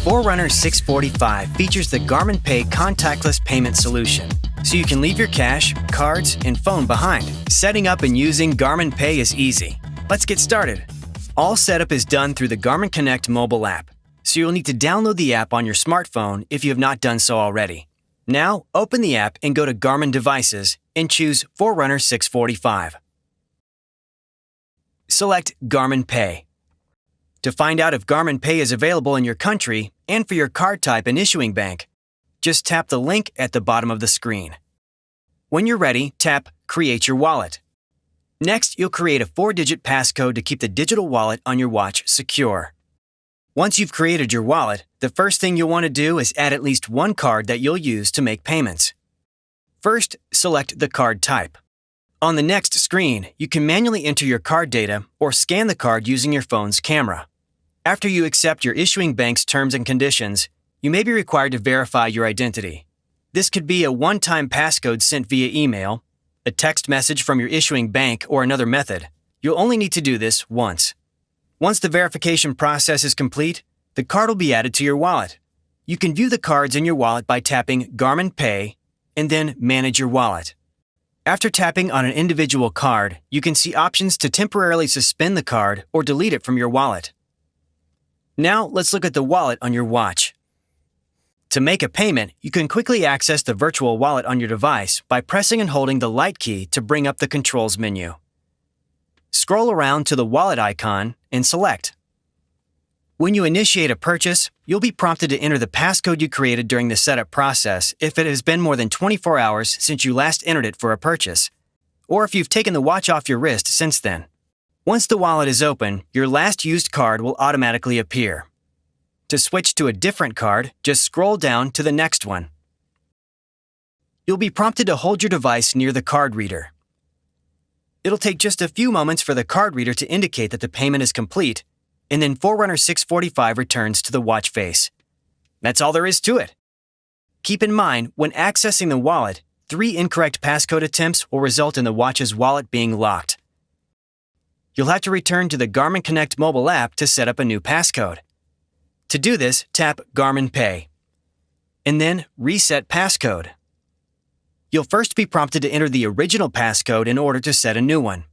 Forerunner 645 features the Garmin Pay contactless payment solution, so you can leave your cash, cards, and phone behind. Setting up and using Garmin Pay is easy. Let's get started. All setup is done through the Garmin Connect mobile app, so you'll need to download the app on your smartphone if you have not done so already. Now, open the app and go to Garmin Devices and choose Forerunner 645. Select Garmin Pay. To find out if Garmin Pay is available in your country and for your card type and issuing bank, just tap the link at the bottom of the screen. When you're ready, tap Create Your Wallet. Next, you'll create a 4-digit passcode to keep the digital wallet on your watch secure. Once you've created your wallet, the first thing you'll want to do is add at least one card that you'll use to make payments. First, select the card type. On the next screen, you can manually enter your card data or scan the card using your phone's camera. After you accept your issuing bank's terms and conditions, you may be required to verify your identity. This could be a one-time passcode sent via email, a text message from your issuing bank, or another method. You'll only need to do this once. Once the verification process is complete, the card will be added to your wallet. You can view the cards in your wallet by tapping Garmin Pay and then Manage Your Wallet. After tapping on an individual card, you can see options to temporarily suspend the card or delete it from your wallet. Now, let's look at the wallet on your watch. To make a payment, you can quickly access the virtual wallet on your device by pressing and holding the light key to bring up the controls menu. Scroll around to the wallet icon and select. When you initiate a purchase, you'll be prompted to enter the passcode you created during the setup process if it has been more than 24 hours since you last entered it for a purchase, or if you've taken the watch off your wrist since then. Once the wallet is open, your last used card will automatically appear. To switch to a different card, just scroll down to the next one. You'll be prompted to hold your device near the card reader. It'll take just a few moments for the card reader to indicate that the payment is complete, and then Forerunner 645 returns to the watch face. That's all there is to it. Keep in mind, when accessing the wallet, 3 incorrect passcode attempts will result in the watch's wallet being locked. You'll have to return to the Garmin Connect mobile app to set up a new passcode. To do this, tap Garmin Pay, and then Reset Passcode. You'll first be prompted to enter the original passcode in order to set a new one.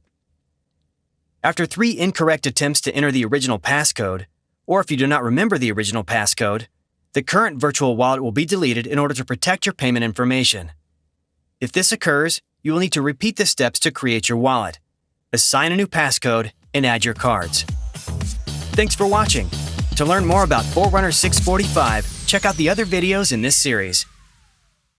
After 3 incorrect attempts to enter the original passcode, or if you do not remember the original passcode, the current virtual wallet will be deleted in order to protect your payment information. If this occurs, you will need to repeat the steps to create your wallet, assign a new passcode, and add your cards. Thanks for watching. To learn more about Forerunner 645, check out the other videos in this series.